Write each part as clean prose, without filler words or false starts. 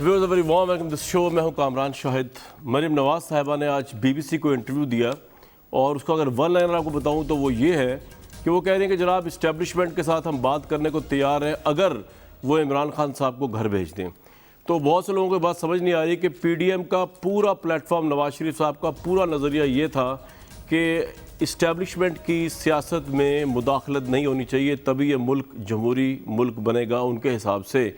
Viewers a very warm welcome this show. मैं हूं कामरान शाहिद। मरीम नवाज साहिबा ने आज बीबीसी को इंटरव्यू दिया और उसको अगर वन लाइनर आपको बताऊं तो वो ये है कि वो कह रही हैं कि जनाब इस्टेब्लिशमेंट के साथ हम बात करने को तैयार हैं अगर वो इमरान खान साहब को घर भेज दें। तो बहुत से लोगों को बात समझ नहीं आ रही कि पीडीएम का पूरा प्लेटफॉर्म, नवाज शरीफ साहब का पूरा नज़रिया ये था कि इस्टेब्लिशमेंट की सियासत में मुदाखलत नहीं होनी चाहिए, तभी ये मुल्क जमहूरी मुल्क बनेगा उनके हिसाब से।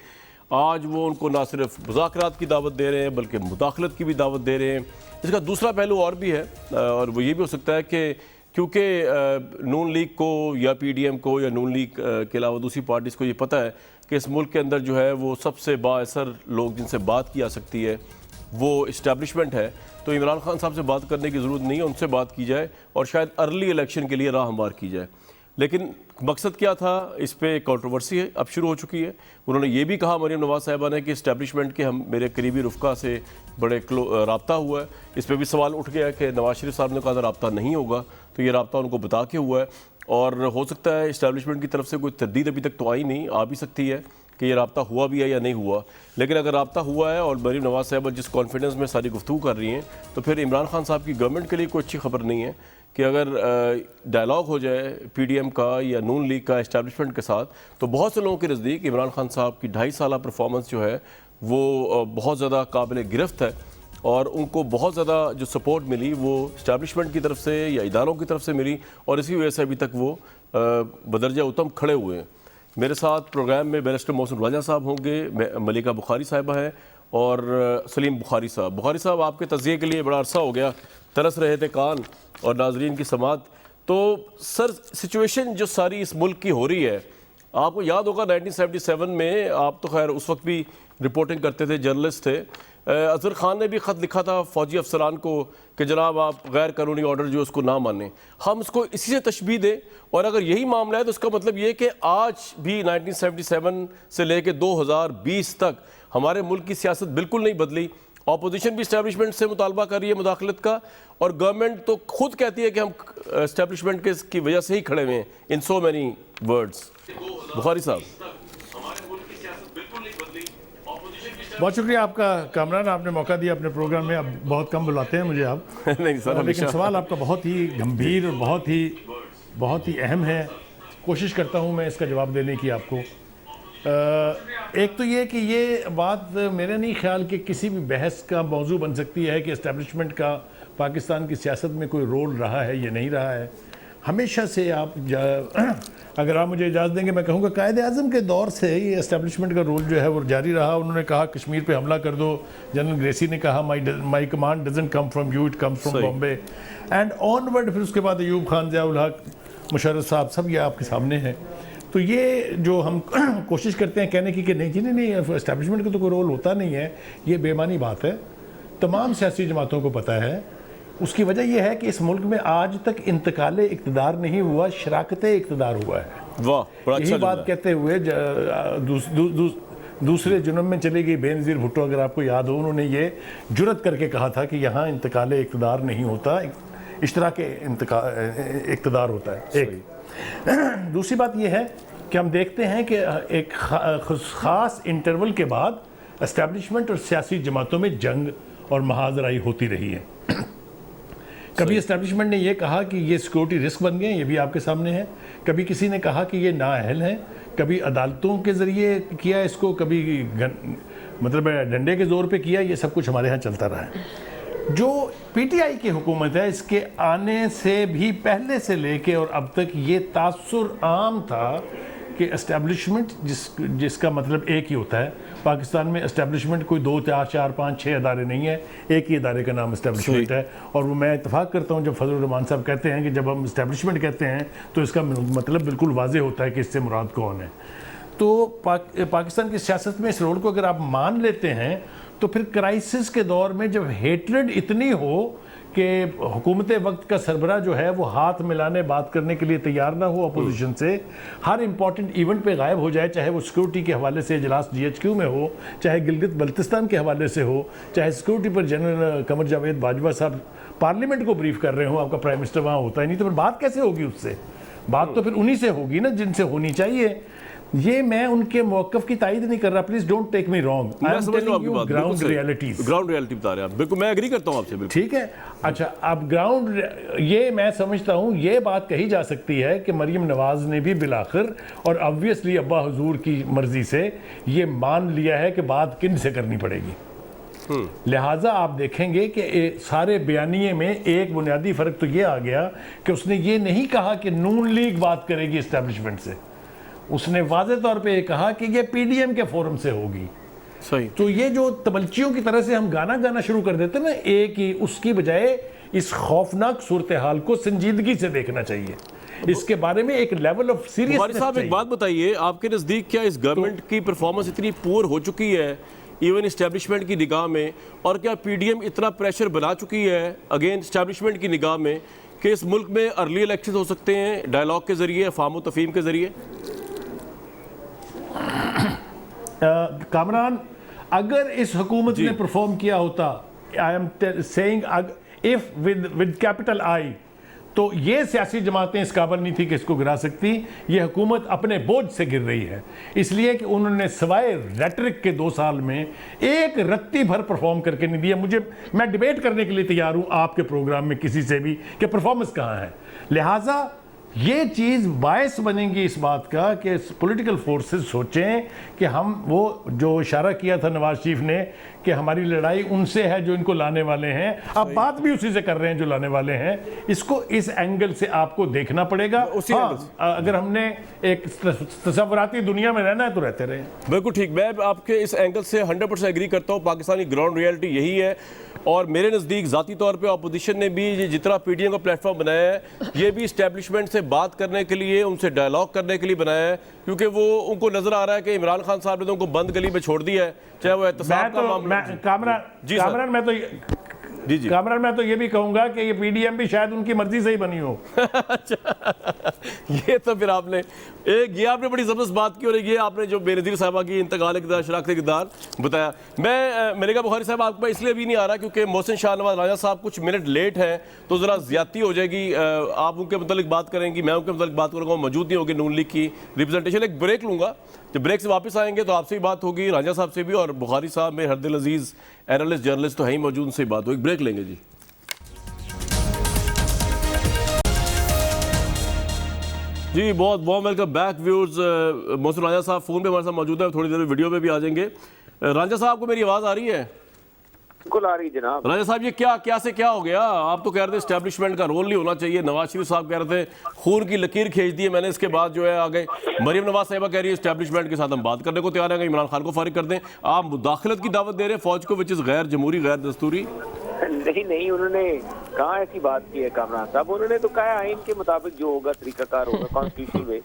आज वो उनको ना सिर्फ मुज़ाकरात की दावत दे रहे हैं बल्कि मुदाखलत की भी दावत दे रहे हैं। इसका दूसरा पहलू और भी है और वो ये भी हो सकता है कि क्योंकि नून लीग को या पीडीएम को या नून लीग के अलावा दूसरी पार्टीज़ को ये पता है कि इस मुल्क के अंदर जो है वो सबसे बाअसर लोग जिनसे बात की जा सकती है वो इस्टेब्लिशमेंट है, तो इमरान खान साहब से बात करने की ज़रूरत नहीं है, उनसे बात की जाए और शायद अर्ली इलेक्शन के लिए राह हमवार की जाए। लेकिन मकसद क्या था, इस पर कंट्रोवर्सी है अब शुरू हो चुकी है। उन्होंने ये भी कहा मरीम नवाज साहिबा ने कि इस्टेब्लिशमेंट के हम मेरे करीबी रुफ़का से बड़े रब्ता हुआ है। इस पर भी सवाल उठ गया कि नवाज शरीफ साहब ने कहा था रब्ता नहीं होगा, तो ये रब्ता उनको बता के हुआ है और हो सकता है इस्टेब्लिशमेंट की तरफ से कोई तरदीद अभी तक तो आई नहीं, आ भी सकती है कि ये रब्ता हुआ भी है या नहीं हुआ। लेकिन अगर रब्ता हुआ है और मरीम नवाज साहिबा जिस कॉन्फिडेंस में सारी गुफ्तगू कर रही हैं तो फिर इमरान खान साहब की गवर्नमेंट के लिए कोई अच्छी खबर नहीं है कि अगर डायलॉग हो जाए पीडीएम का या नून लीग का इस्टेब्लिशमेंट के साथ, तो बहुत से लोगों के नज़दीक इमरान खान साहब की 2.5 साल परफॉर्मेंस जो है वो बहुत ज़्यादा काबिल गिरफ्त है और उनको बहुत ज़्यादा जो सपोर्ट मिली वो इस्टेब्लिशमेंट की तरफ से या इदारों की तरफ से मिली और इसी वजह से अभी तक वो बदरजा उत्तम खड़े हुए हैं। मेरे साथ प्रोग्राम में बैरिस्टर मोहसिन राजा साहब होंगे, मलिका बुखारी साहिबा हैं और सलीम बुखारी साहब। बुखारी साहब, आपके तज़किये के लिए बड़ा अरसा हो गया, तरस रहे थे कान और नाजरीन की समात। तो सर, सिचुएशन जो सारी इस मुल्क की हो रही है, आपको याद होगा 1977 में, आप तो खैर उस वक्त भी रिपोर्टिंग करते थे, जर्नलिस्ट थे, अजहर खान ने भी ख़त लिखा था फ़ौजी अफसरान को कि जनाब आप गैर कानूनी ऑर्डर जो उसको ना मानें। हम उसको इसी से तशबीह दें और अगर यही मामला है तो उसका मतलब ये कि आज भी 1977 से लेकर 2020 तक हमारे मुल्क की सियासत बिल्कुल नहीं बदली। ऑपोजिशन भी इस्टेब्लिशमेंट से मुतालबा कर रही है मुदाखलत का और गवर्नमेंट तो खुद कहती है कि हम इस्टेब्लिशमेंट की वजह से ही खड़े हुए हैं इन सो मैनी वर्ड्स। बुखारी साहब, बहुत शुक्रिया आपका कामरान, आपने मौका दिया अपने प्रोग्राम में। अब बहुत कम बुलाते हैं मुझे आप नहीं सर, लेकिन सवाल आपका बहुत ही गंभीर और बहुत ही अहम है। कोशिश करता हूं मैं इसका जवाब देने की आपको। एक तो ये कि ये बात मेरे नहीं ख्याल कि किसी भी बहस का मौजू बन सकती है कि इस्टेब्लिशमेंट का पाकिस्तान की सियासत में कोई रोल रहा है या नहीं रहा है। हमेशा से आप अगर आप मुझे इजाज़त देंगे मैं कहूँगा कायदे आज़म के दौर से ये इस्टेब्लिशमेंट का रोल जो है वो जारी रहा। उन्होंने कहा कश्मीर पे हमला कर दो, जनरल ग्रेसी ने कहा माई command doesn't come from you, it comes from Bombay and onward. फिर उसके बाद अयूब खान, ज़िया-उल हक, मुशर्रफ साहब, सब ये आपके सामने हैं। तो ये जो हम कोशिश करते हैं कहने की कि नहीं जी नहीं इस्टेब्लिशमेंट का तो कोई रोल होता नहीं है, ये बेमानी बात है। तमाम सियासी जमातों को पता है। उसकी वजह यह है कि इस मुल्क में आज तक इंतकाल इक़्तिदार नहीं हुआ, शराकत इक़्तिदार हुआ है। वाह, बड़ा अच्छा यही बात कहते हुए दूसरे जुनून में चली गई बेनज़ीर भुट्टो, अगर आपको याद हो, उन्होंने ये जुरत करके कहा था कि यहाँ इंतकाल इक़्तिदार नहीं होता, इश्तराक इक़्तिदार होता है। एक दूसरी बात यह है कि हम देखते हैं कि एक ख़ास इंटरवल के बाद इस्टेब्लिशमेंट और सियासी जमातों में जंग और महाजराई होती रही है। कभी इस्टेब्लिशमेंट ने यह कहा कि ये सिक्योरिटी रिस्क बन गए, ये भी आपके सामने है। कभी किसी ने कहा कि ये नाअहल हैं, कभी अदालतों के ज़रिए किया इसको, कभी मतलब डंडे के ज़ोर पे किया। ये सब कुछ हमारे यहाँ चलता रहा है। जो पीटीआई की हुकूमत है, इसके आने से भी पहले से लेके और अब तक ये तासुर आम था कि इस्टेब्लिशमेंट जिसका मतलब एक ही होता है। पाकिस्तान में इस्टेब्लिशमेंट कोई 2, 4, 4, 5, 6 अदारे नहीं है, एक ही अदारे का नाम इस्टेब्लिशमेंट है। और वो मैं इत्तेफाक करता हूँ जब फजल रहमान साहब कहते हैं कि जब हम इस्टेब्लिशमेंट कहते हैं तो इसका मतलब बिल्कुल वाज़ेह होता है कि इससे मुराद कौन है। तो पाकिस्तान की सियासत में इस रोल को अगर आप मान लेते हैं तो फिर क्राइसिस के दौर में जब हेटरेड इतनी हो कि हुकूमत वक्त का सरबरा जो है वो हाथ मिलाने बात करने के लिए तैयार ना हो अपोजिशन से, हर इंपॉर्टेंट इवेंट पे गायब हो जाए, चाहे वो सिक्योरिटी के हवाले से इजलास GHQ में हो, चाहे गिलगित बल्तिस्तान के हवाले से हो, चाहे सिक्योरिटी पर जनरल कमर जावेद बाजवा साहब पार्लियामेंट को ब्रीफ कर रहे हो, आपका प्राइम मिनिस्टर वहाँ होता ही नहीं, तो फिर बात कैसे होगी उससे? बात तो फिर उन्हीं से होगी ना जिनसे होनी चाहिए। ये मैं उनके मौक़िफ़ की तायद नहीं कर रहा, please don't take me wrong, I मैं एम समझ रहा हूं आपकी बात, ग्राउंड रियलिटीज, ग्राउंड रियलिटी बता रहे हैं आप, बिल्कुल मैं एग्री करता हूं आपसे, बिल्कुल ठीक है। अच्छा, अब ग्राउंड, ये मैं समझता हूँ ये बात कही जा सकती है कि मरीम नवाज ने भी बिलाखिर और ऑब्वियसली अब्बा हुजूर की मर्जी से ये मान लिया है कि बात किन से करनी पड़ेगी। लिहाजा आप देखेंगे कि सारे बयानिए में एक बुनियादी फर्क तो ये आ गया कि उसने ये नहीं कहा कि नून लीग बात करेगी इस्टेब्लिशमेंट से, उसने वाज़े तौर पे ये कहा कि ये पीडीएम के फोरम से होगी। सही। तो ये जो तबलचियों की तरह से हम गाना गाना शुरू कर देते हैं ना एक ही, उसकी बजाय इस खौफनाक सूरत हाल को संजीदगी से देखना चाहिए, इसके बारे में एक लेवल ऑफ सीरियसनेस साहब चाहिए। एक बात बताइए, आपके नज़दीक क्या इस गवर्नमेंट की परफॉर्मेंस इतनी पुअर हो चुकी है इवन इस्टेब्लिशमेंट की निगाह में, और क्या पीडीएम इतना प्रेशर बना चुकी है अगेन इस्टेब्लिशमेंट की निगाह में कि इस मुल्क में अर्ली इलेक्शन हो सकते हैं डायलॉग के जरिए, फाहम तफहीम के जरिए? कामरान, अगर इस हुकूमत ने परफॉर्म किया होता, I am saying if with capital I, तो ये सियासी जमातें इस काबिल नहीं थी कि इसको गिरा सकती। ये हुकूमत अपने बोझ से गिर रही है, इसलिए कि उन्होंने सवाए रेटरिक के 2 साल में एक रत्ती भर परफॉर्म करके नहीं दिया। मैं डिबेट करने के लिए तैयार हूं आपके प्रोग्राम में किसी से भी कि परफॉर्मेंस कहां है। लिहाजा ये चीज़ बायस बनेगी इस बात का कि पॉलिटिकल फोर्सेस सोचें कि हम, वो जो इशारा किया था नवाज शरीफ ने कि हमारी लड़ाई उनसे है जो इनको लाने वाले हैं, अब बात भी उसी से कर रहे हैं जो लाने वाले हैं। इसको इस एंगल से आपको देखना पड़ेगा। अगर हमने एक तसव्वुराती दुनिया में रहना है तो रहते रहे। बिल्कुल ठीक, मैं आपके इस एंगल से 100% एग्री करता हूँ। पाकिस्तानी ग्राउंड रियलिटी यही है, और मेरे नज़दीक ज़ाती तौर पे अपोजिशन ने भी जितना पीडीएम का प्लेटफॉर्म बनाया है, ये भी इस्टेब्लिशमेंट से बात करने के लिए, उनसे डायलॉग करने के लिए बनाया है, क्योंकि वो उनको नजर आ रहा है कि इमरान खान साहब ने तो उनको बंद गली में छोड़ दिया है, चाहे वो एहतसाब का मामला। कामरान, मैं तो ये भी कहूंगा कि ये पीडीएम भी शायद उनकी मर्जी से ही बनी हो। अच्छा, ये तो फिर आपने बड़ी जबरदस्त बात की, और ये आपने जो बेनज़ीर साहबा की इंतकाल के शराकत किरदार बताया। मैं मलिका बुखारी साहब आपके पास इसलिए भी नहीं आ रहा क्योंकि मोहसिन शाहनवाज राजा साहब कुछ मिनट लेट हैं, तो ज़रा ज्यादती हो जाएगी। आप उनके मतलब बात करेंगी, मैं उनके मतलब बात करूँगा, मौजूद नहीं होगी नून लीग की रिप्रेजेंटेशन। एक ब्रेक लूँगा, जब ब्रेक से वापस आएंगे तो आपसे ही बात होगी, राजा साहब से भी, और बुखारी साहब में हरदिल अजीज़ एनालिस्ट जर्नलिस्ट तो है ही मौजूद, उनसे बात होगी। ब्रेक लेंगे जी। जी बहुत बहुत वेलकम बैक व्यूअर्स। मोहसिन राजा साहब फ़ोन पे हमारे साथ मौजूद है, थोड़ी देर में वीडियो पे भी आ जाएंगे। राजा साहब को मेरी आवाज़ आ रही है? बिल्कुल आ रही जनाब। राजा साहब ये क्या से क्या हो गया? आप तो कह रहे थे इस्टेब्लिशमेंट का रोल नहीं होना चाहिए, नवाज शरीफ साहब कह रहे थे खून की लकीर खींच दी है मैंने, इसके बाद जो है आ गए मरीम नवाज साहिबा कह रही है इस्टेब्लिशमेंट के साथ हम बात करने को तैयार हैं, इमरान खान को फारिग कर दें। आप मुदाखलत की दावत दे रहे हैं फौज को, विच इज़ गैर जमहूरी, गैर दस्तूरी। नहीं, उन्होंने कहाँ ऐसी बात की है कामरान साहब? उन्होंने तो कहा आइन के मुताबिक जो होगा तरीकाकार होगा, कॉन्स्टिट्यूशन में।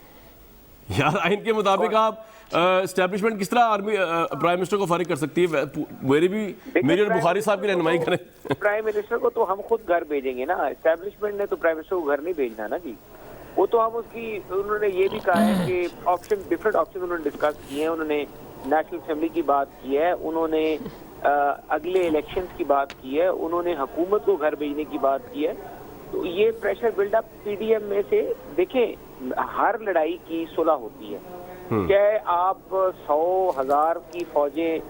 यार आइन के मुताबिक आप एस्टेब्लिशमेंट किस तरह आर्मी प्राइम मिनिस्टर को फारिग कर सकती है? मेरी और बुखारी साहब की रहनुमाई करें। प्राइम मिनिस्टर को तो हम खुद घर भेजेंगे ना, एस्टेब्लिशमेंट ने तो प्राइम मिनिस्टर को घर नहीं भेजना ना जी। वो तो हम उसकी, उन्होंने ये भी कहा है कि ऑप्शन, डिफरेंट ऑप्शन उन्होंने डिस्कस किए हैं। उन्होंने नेशनल असेंबली की बात की है, उन्होंने अगले इलेक्शंस की बात की है, उन्होंने हुकूमत को घर भेजने की बात की है। तो ये प्रेशर बिल्डअप पीडीएम में से, देखें हर लड़ाई की सुलह होती है, चाहे आप 100,000 की फौजें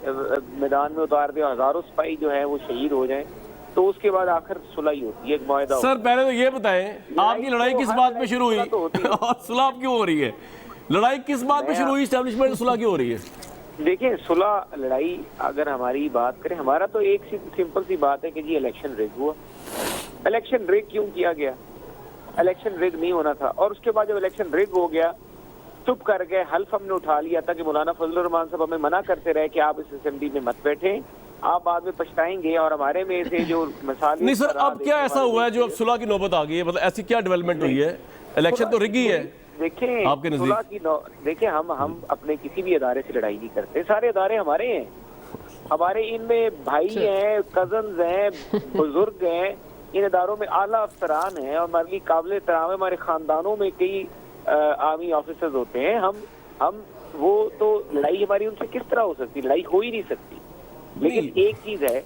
मैदान में उतार दें, हजारों सिपाही जो है वो शहीद हो जाएं, तो उसके बाद आखिर सुलह ही होती है, एक मुआहदा। सर पहले तो ये बताएं, आपकी लड़ाई किस बात पे शुरू हुई और सुलह क्यों हो रही है? लड़ाई किस बात पे शुरू हुई, एस्टेब्लिशमेंट सुलह क्यों हो रही है? देखिए सुलह लड़ाई अगर हमारी बात करें, हमारा तो एक सिंपल सी बात है कि जी इलेक्शन रिग हुआ। इलेक्शन रिग क्यों किया गया? इलेक्शन रिग नहीं होना था, और उसके बाद जब इलेक्शन रिग हो गया चुप कर गए, हल्फ हमने उठा लिया था कि मौलाना फजलुर रहमान साहब हमें मना करते रहे कि आप इस असेंबली में मत बैठे, आप बाद में पछताएंगे, और हमारे में से जो मिसाल नहीं सर, अब क्या ऐसा हुआ है जो अब सुलह की नौबत आ गई है? मतलब ऐसी क्या डेवलपमेंट हुई है? इलेक्शन तो रिग ही है। देखें आपके नजदीक देखिए हम अपने किसी भी अदारे से लड़ाई नहीं करते, सारे अदारे हमारे हैं, हमारे इनमें भाई हैं, कजन्स हैं, बुजुर्ग हैं, इन अदारों में आला अफसरान हैं, और हमारे लिए काबिल एहतराम है, हमारे खानदानों में कई आर्मी ऑफिसर्स होते हैं। हम वो तो लड़ाई हमारी उनसे किस तरह हो सकती? लड़ाई हो ही नहीं सकती। लेकिन एक चीज है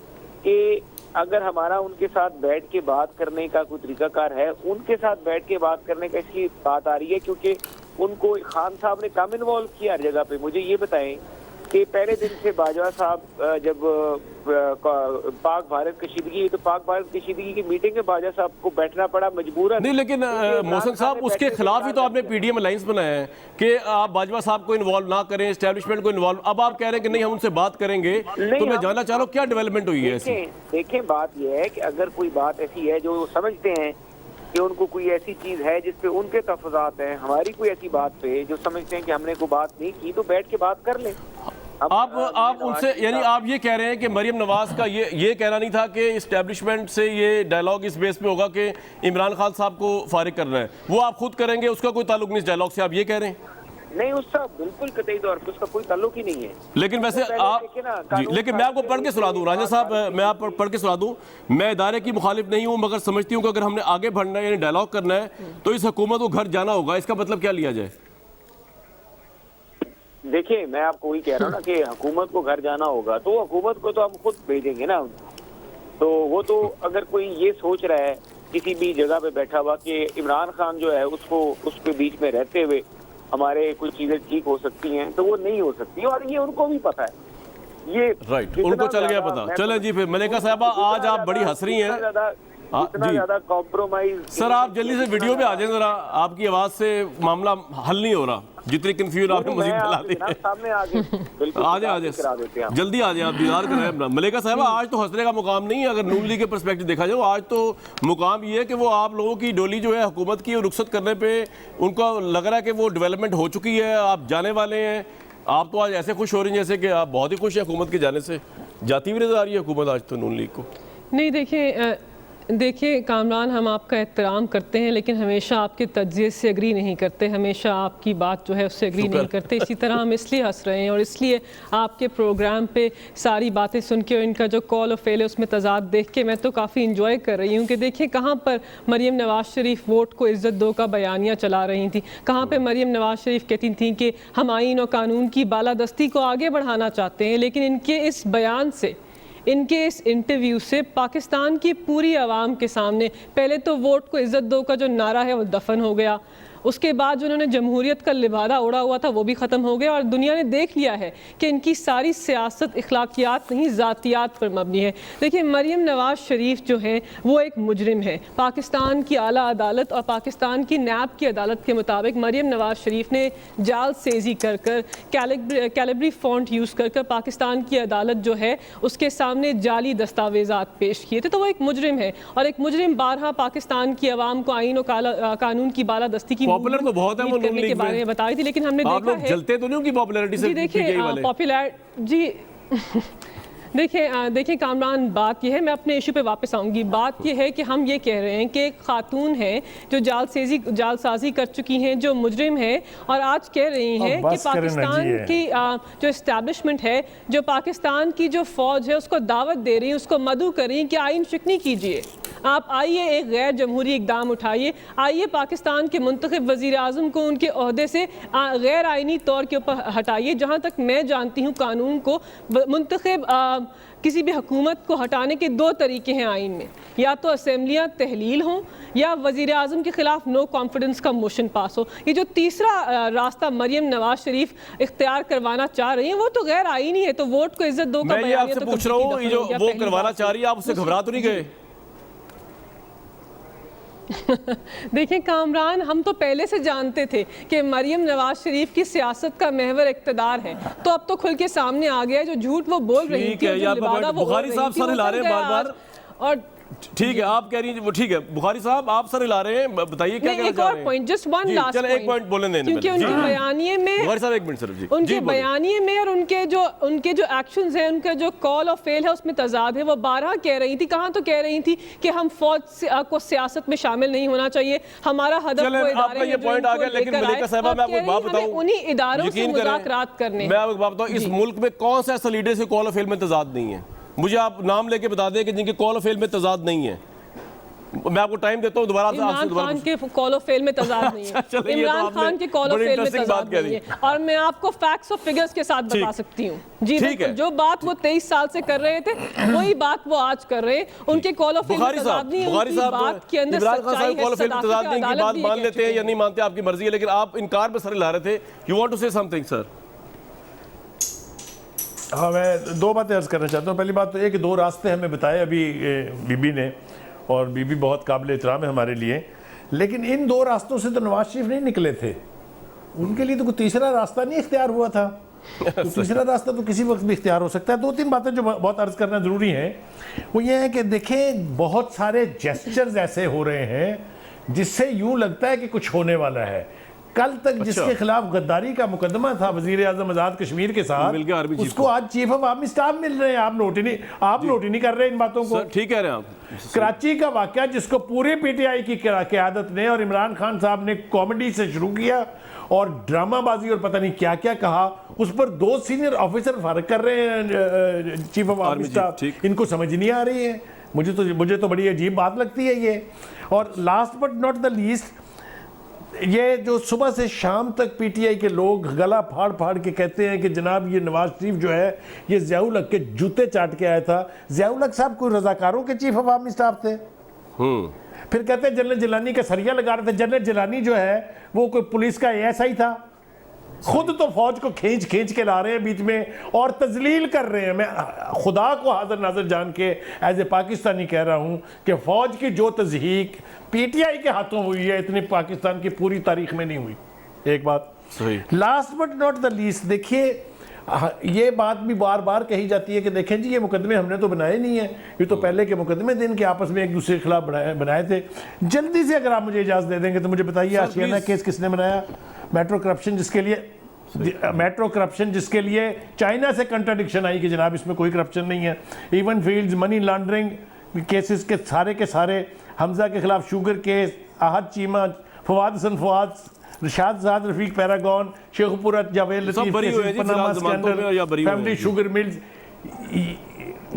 कि अगर हमारा उनके साथ बैठ के बात करने का कोई तरीकाकार है, उनके साथ बैठ के बात करने का इसलिए बात आ रही है क्योंकि उनको खान साहब ने कम इन्वॉल्व किया हर जगह पे। मुझे ये बताएं कि पहले दिन से बाजवा साहब जब पाक भारत कशीदगी, तो पाक भारत कशीदगी की मीटिंग में बाजवा साहब को बैठना पड़ा मजबूरन। नहीं, लेकिन मोहसिन साहब उसके खिलाफ ही तो आपने पीडीएम अलायंस बनाया है कि आप बाजवा साहब को इन्वॉल्व ना करें, एस्टेब्लिशमेंट को इन्वॉल्व। अब आप कह रहे हैं कि नहीं हम उनसे बात करेंगे, तो मैं जानना चाह रहा हूँ क्या डेवलपमेंट हुई है ऐसी? देखें बात यह है कि अगर कोई बात ऐसी है जो समझते हैं कि उनको कोई ऐसी चीज है जिसपे उनके तफजात हैं, हमारी कोई ऐसी बात पे जो समझते हैं कि हमने कोई बात नहीं की, तो बैठ के बात कर लें। आप उनसे, यानी आप ये कह रहे हैं कि मरियम नवाज का ये कहना नहीं था कि इस्टेब्लिशमेंट से ये डायलॉग इस बेस पे होगा कि इमरान खान साहब को फारिग करना है, वो आप खुद करेंगे, उसका कोई ताल्लुक नहीं इस डायलॉग से, आप ये कह रहे हैं? नहीं, उसका बिल्कुल कतई तौर पर उसका कोई ताल्लुक ही नहीं है। लेकिन वैसे आप जी, लेकिन मैं आपको पढ़ के सुना दूं राजा साहब, मैं आपको पढ़ के सुना दूं। मैं इदारे की मुखालिफ नहीं हूं, मगर समझती हूं कि अगर हमने आगे बढ़ना है यानी डायलॉग करना है तो इस हुकूमत को घर जाना होगा। इसका मतलब क्या लिया जाए? देखिए, मैं आपको वही कह रहा हूँ ना कि हुकूमत को घर जाना होगा, तो हुकूमत को तो हम खुद भेजेंगे ना। तो वो तो अगर कोई ये सोच रहा है किसी भी जगह पे बैठा हुआ कि इमरान खान जो है उसको उसके बीच में रहते हुए हमारे कुछ चीजें ठीक हो सकती हैं, तो वो नहीं हो सकती, और ये उनको भी पता है। ये राइट, उनको चल गया पता। चलें जी, फिर मलिका साहबा आज आप बड़ी हंस रही हैं, इतना ज्यादा कॉम्प्रोमाइज। सर आप जल्दी से वीडियो पे आ जाएं जरा, आपकी आवाज से मामला हल नहीं हो रहा, जितनी कंफ्यूजन आपने मजीद फैला दी है। सामने आ जाए जल्दी आ जाए, आप दीदार करें। मलिका साहब आज तो हंसने का मुकाम नहीं है, अगर नून लीग के पर्सपेक्टिव देखा जाए, आज तो मुकाम ये है कि वो आप लोगों की डोली जो है हुकूमत की रुखसत करने पे उनको लग रहा है कि वो डेवलपमेंट हो चुकी है, आप जाने वाले हैं। आप तो आज ऐसे खुश हो रही हैं जैसे कि आप बहुत ही खुश हैं हुकूमत के जाने से। जाती हुई नजर आ रही है हुकूमत आज तो नून लीग को। नहीं, देखिए कामरान, हम आपका एहतराम करते हैं लेकिन हमेशा आपके तज्ज़िये से एग्री नहीं करते, हमेशा आपकी बात जो है उससे एग्री नहीं करते। इसी तरह हम इसलिए हंस रहे हैं और इसलिए आपके प्रोग्राम पे सारी बातें सुन के और इनका जो कॉल और फेल है उसमें तजाद देख के मैं तो काफ़ी इंजॉय कर रही हूँ कि देखिए कहाँ पर मरियम नवाज शरीफ वोट को इज़्ज़त दो का बयानिया चला रही थी, कहाँ पर मरियम नवाज शरीफ कहती थी कि हम आइन और कानून की बालादस्ती को आगे बढ़ाना चाहते हैं, लेकिन इनके इस बयान से, इनके इस इंटरव्यू से पाकिस्तान की पूरी आवाम के सामने पहले तो वोट को इज़्ज़त दो का जो नारा है वो दफन हो गया, उसके बाद जो उन्होंने जमहूरियत का लिबादा उड़ा हुआ था वो भी ख़त्म हो गया और दुनिया ने देख लिया है कि इनकी सारी सियासत इखलाकियात नहीं ज़ातियात पर मबनी है। देखिए मरियम नवाज शरीफ जो है वो एक मुजरिम है। पाकिस्तान की आला अदालत और पाकिस्तान की नैब की अदालत के मुताबिक मरियम नवाज शरीफ ने जाल सेजी कर कर कैलिब्री फ़ॉन्ट यूज़ कर कर पाकिस्तान की अदालत जो है उसके सामने जाली दस्तावेज़ात पेश किए थे, तो वो एक मुजरिम है और एक मुजरिम बारहा पाकिस्तान की आवाम को आइन और कानून की बालादस्ती की पॉपुलर तो बहुत है वो नून लीग के बारे में बताई थी, लेकिन हमने देखा है जलते तो नहीं उनकी पॉपुलैरिटी से। देखिए पॉपुलर जी देखिए कामरान, बात यह है, मैं अपने इशू पे वापस आऊंगी। बात यह है कि हम ये कह रहे हैं कि एक खातून है जो जालसाजी कर चुकी हैं, जो मुजरिम है, और आज कह रही हैं कि पाकिस्तान की जो इस्टेब्लिशमेंट है, जो पाकिस्तान की जो फौज है उसको दावत दे रही है, उसको मदऊ कर रही है कि आइन शिकनी कीजिए, आप आइए एक गैर जमहूरी इकदाम उठाइए, आइए पाकिस्तान के मुंतखब वज़ीर आज़म को उनके ओहदे से गैर आइनी तौर के ऊपर हटाइए। जहाँ तक मैं जानती हूँ कानून को मुंतखब किसी भी हुकूमत को हटाने के दो तरीके हैं आइन में, या तो असेंबलियाँ तहलील हों या वज़ीर आज़म के ख़िलाफ़ नो कॉन्फिडेंस का मोशन पास हो। ये जो तीसरा रास्ता मरियम नवाज शरीफ इख्तियार करवाना चाह रही हैं वो तो गैर आइनी है, तो वोट को इज्जत दो का मैं ये आपसे पूछ रहा हूँ, ये जो वो करवाना चाह रही है आप उससे घबरा तो नहीं गए? देखिए कामरान, हम तो पहले से जानते थे कि मरियम नवाज शरीफ की सियासत का महवर इक़्तिदार है, तो अब तो खुल के सामने आ गया है जो झूठ वो बोल रही थी, बुखारी साहब सर हिला रहे हैं बार-बार, और ठीक है आप कह रही हैं वो ठीक है। बुखारी साहब आप सर हिला रहे हैं, बताइए क्या कहना चाह रहे हैं? Point, just one last point, एक पॉइंट बोलने दें, क्योंकि उनके बयानिए में, बुखारी साहब एक मिनट सर जी, उनके बयानिए में और उनके जो एक्शंस हैं, उनका जो कॉल और फेल है उसमें तजाद है। वो बारहा कह रही थी, कहाँ तो कह रही थी कि हम फौज को सियासत में शामिल नहीं होना चाहिए, हमारा हदफ वो इदारे हैं जो इनको लेकर आए, उन्हीं इदारों से मुज़ाकरात करने। मैं आपको बात बताऊं, इस मुल्क में कौन सा ऐसा लीडर से कॉल और फेल में तजाद नहीं है? मुझे आप नाम लेके बता दें कि जिनके कॉल और फेल में तजाद नहीं है। मैं आपको टाइम देता हूँ दोबारा आपसे इमरान दोबारा खान के कॉल ऑफ फेल में तजाद नहीं है। चलिए, ये तो इमरान आपने खान के कॉल ऑफ बड़ी फेल में interesting बात तजाद कह नहीं दी। है, और मैं आपको फैक्ट्स और फिगर्स के साथ बता सकती हूँ। जी ठीक है। जो बात वो 23 साल से कर रहे थे वही बात वो आज कर रहे हैं। उनके कॉल ऑफ फेल में बुखारी तजाद साहब नहीं है, बुखारी उनकी साहब बात के अंदर इमरान खान सच्चाई साहब है, कॉल ऑफ फेल में सदाकत तजाद है, नहीं की अदालत बात भी ये मान कह लेते हैं चुके या नहीं मानते आपकी मर्जी है, लेकिन आप इनकार पे सर ला रहे थे। You want to say something sir? हाँ, मैं दो बातें अर्ज करना चाहता हूँ। पहली बात तो ये कि दो रास्ते हमें बताए अभी बीबी ने, और बीबी बहुत काबिल एहतराम है हमारे लिए, लेकिन इन दो रास्तों से तो नवाज शरीफ नहीं निकले थे। उनके लिए तो कोई तीसरा रास्ता नहीं इख्तियार हुआ था। तो तीसरा रास्ता तो किसी वक्त भी इख्तियार हो सकता है। दो तीन बातें जो बहुत अर्ज करना ज़रूरी है वो ये है कि देखें, बहुत सारे जेस्चर्स ऐसे हो रहे हैं जिससे यूं लगता है कि कुछ होने वाला है। कल तक जिसके खिलाफ गद्दारी का मुकदमा था वजीर आजम आजाद कश्मीर के साथ, मिल गया आर्मी चीफ उसको आज चीफ ऑफ आर्मी स्टाफ मिल रहे हैं। आप नोट ही नहीं कर रहे इन बातों को। सर ठीक कह रहे हैं आप। कराची का वाकया जिसको पूरे पीटीआई की क्यादत ने और इमरान खान साहब ने कॉमेडी से शुरू किया और ड्रामाबाजी और पता नहीं क्या क्या कहा, उस पर दो सीनियर ऑफिसर फारग कर रहे हैं चीफ ऑफ आर्मी स्टाफ। इनको समझ नहीं आ रही है। मुझे तो बड़ी अजीब बात लगती है ये। और last but not the least, ये जो सुबह से शाम तक पीटीआई के लोग गला फाड़ फाड़ के कहते हैं कि जनाब ये नवाज शरीफ जो है ये ज़ियाउल हक के जूते चाट के आया था। ज़ियाउल हक साहब कोई रजाकारों के चीफ ऑफ आर्मी स्टाफ थे। फिर कहते हैं जनरल जिलानी का सरिया लगा रहे थे। जनरल जिलानी जो है वो कोई पुलिस का एएसआई था। खुद तो फौज को खींच खींच के ला रहे हैं बीच में और तजलील कर रहे हैं। मैं खुदा को हाजिर नाजिर जान के एज ए पाकिस्तानी कह रहा हूं कि फौज की जो तजहीक पीटीआई के हाथों हुई है इतनी पाकिस्तान की पूरी तारीख में नहीं हुई। एक बात सही। Last but not the least, देखिए ये बात भी बार बार कही जाती है कि देखें जी ये मुकदमे हमने तो बनाए नहीं है, ये तो पहले के मुकदमे थे, इनके आपस में एक दूसरे के खिलाफ बनाए थे। जल्दी से अगर आप मुझे इजाज़त दे देंगे तो मुझे बताइए आशियाना केस किसने बनाया? मेट्रो करप्शन जिसके लिए चाइना से कंट्राडिक्शन आई कि जनाब इसमें कोई करप्शन नहीं है। Even fields money laundering cases के सारे हमजा के खिलाफ sugar case, Ahad Cheema, Fawad Hassan Fawad, Rishad Saad, Rafiq Paragon, Sheikhupura Javed Latif Panama scandal, family sugar mills.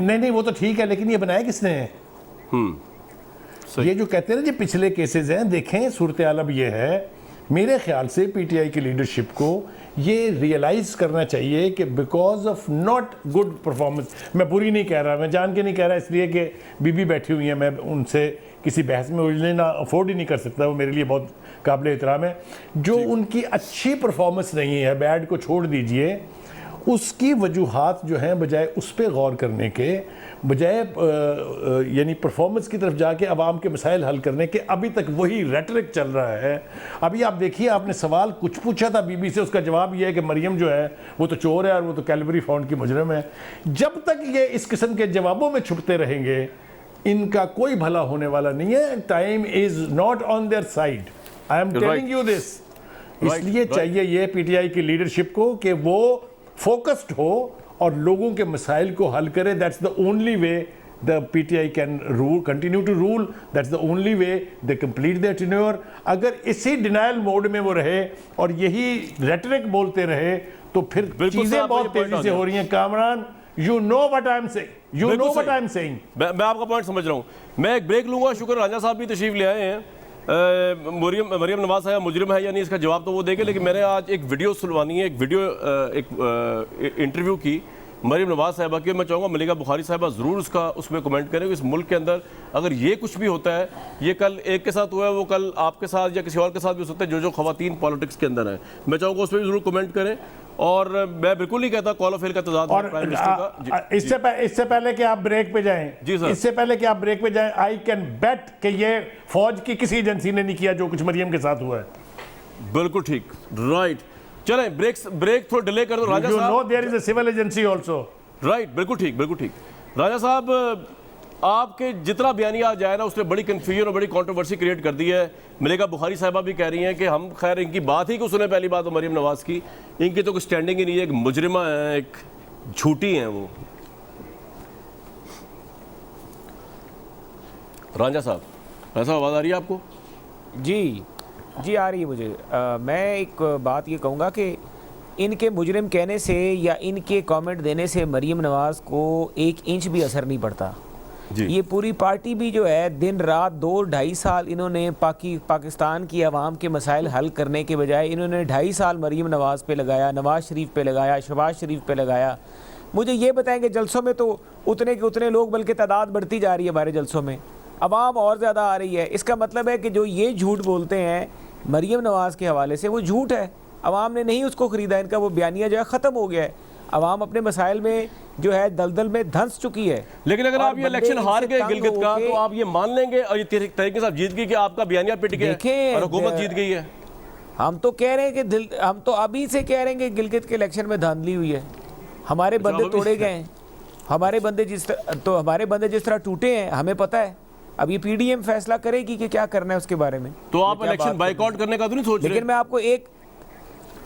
नहीं वो तो ठीक है, लेकिन ये बनाया किसने है? ये जो कहते हैं ना जी पिछले केसेस हैं, देखें सूरत हाल अब ये है, मेरे ख्याल से पीटीआई की लीडरशिप को ये रियलाइज करना चाहिए कि because of not good performance, मैं बुरी नहीं कह रहा, मैं जान के नहीं कह रहा इसलिए कि बीबी बैठी हुई है, मैं उनसे किसी बहस में उलझना अफोर्ड ही नहीं कर सकता, वो मेरे लिए बहुत काबिल एहतराम है। जो उनकी अच्छी परफॉर्मेंस नहीं है, बैड को छोड़ दीजिए, उसकी वजूहात जो हैं बजाय उस पर गौर करने के बजाय यानी परफॉर्मेंस की तरफ जाके अवाम के मसाइल हल करने के, अभी तक वही रेटरिक चल रहा है। अभी आप देखिए, आपने सवाल कुछ पूछा था बीबी से, उसका जवाब ये है कि मरियम जो है वो तो चोर है और वो तो कैलवरी फंड की मुजरिम है। जब तक ये इस किस्म के जवाबों में छुपते रहेंगे इनका कोई भला होने वाला नहीं है। Time is not on their side, I am telling you this. इसलिए चाहिए ये पीटीआई की लीडरशिप को कि वो फोकस्ड हो और लोगों के मसाइल को हल करे। That's the only way the PTI can rule, continue to rule. That's the only way they complete their tenure. अगर इसी डिनायल मोड में वो रहे और यही रेटरिक बोलते रहे तो फिर चीजें बहुत तेजी से हो रही हैं। Kamran, you know what I am saying, you know what I am saying. मैं आपका पॉइंट समझ रहा हूँ। मैं एक ब्रेक लूंगा। शुक्र राजा साहब भी तशरीफ ले आए हैं। मरियम नवाज साहब मुजरिम है या नहीं इसका जवाब तो वो देंगे, लेकिन मैंने आज एक वीडियो सुनवानी है, एक इंटरव्यू की मरियम नवाज साहबा की। मैं चाहूँगा मलिका बुखारी साहबा ज़रूर उसमें कमेंट करें। इस मुल्क के अंदर अगर ये कुछ भी होता है, ये कल एक के साथ हुआ है, वो कल आपके साथ या किसी और के साथ भी हो सकता है, जो खवातीन पॉलिटिक्स के अंदर है। मैं चाहूँगा उसमें भी ज़रूर कमेंट करें। और मैं बिल्कुल नहीं कहता कॉल ऑफ फेल का तजाद और इससे पहले कि आप ब्रेक पे जाएं, जी सर, इससे पहले कि आप ब्रेक पे जाएं, आई कैन बेट कि ये फौज की किसी एजेंसी ने नहीं किया जो कुछ मरियम के साथ हुआ है। बिल्कुल ठीक, राइट। चलें ब्रेक थोड़ा डिले कर दो राजा साहब। You know there is a civil agency also. Right, बिल्कुल ठीक। राजा साहब, आपके जितना बयानिया जाए ना उसने बड़ी कन्फ्यूजन और बड़ी कंट्रोवर्सी क्रिएट कर दी है। मलिका बुखारी साहबा भी कह रही हैं कि हम खैर इनकी बात ही क्यों सुने। पहली बात तो मरियम नवाज की, इनकी तो कोई स्टैंडिंग ही नहीं है, एक मुजरिमा है, एक झूठी हैं वो। राजा साहब, ऐसा आवाज़ आ रही है आपको? जी आ रही है मुझे। मैं एक बात ये कहूँगा कि इनके मुजरिम कहने से या इनके कमेंट देने से मरियम नवाज़ को 1 इंच भी असर नहीं पड़ता। जी। ये पूरी पार्टी भी जो है दिन रात 2-2.5 साल इन्होंने पाकिस्तान की आवाम के मसाइल हल करने के बजाय इन्होंने 2.5 साल मरीम नवाज़ पे लगाया, नवाज़ शरीफ पे लगाया, शहबाज शरीफ पे लगाया। मुझे ये बताएं कि जलसों में तो उतने के उतने लोग, बल्कि तादाद बढ़ती जा रही है हमारे जलसों में, आवाम और ज़्यादा आ रही है। इसका मतलब है कि जो ये झूठ बोलते हैं मरीम नवाज़ के हवाले से, वो झूठ है। आवाम ने नहीं उसको ख़रीदा, इनका वो बयानिया जो है ख़त्म हो गया है। आवाम अपने मसाइल में जो है दलदल में धंस चुकी है। लेकिन अगर आप ये इलेक्शन हार गए गिलगित का, तो आप ये मान लेंगे और ये तरीके से आप जीत गई कि आपका बयानिया पिट गया और हुकूमत जीत गई है? हम तो कह रहे हैं कि हम तो अभी से कह रहे हैं कि गिलगित के इलेक्शन में धांधली हुई है, हमारे बंदे तोड़े गए हैं, हमारे बंदे जिस तरह टूटे हैं हमें पता है। अब ये पीडीएम फैसला करेगी कि क्या करना है उसके बारे में। तो आप इलेक्शन बाइकआउट करने का तो नहीं सोच रहे? लेकिन मैं आपको एक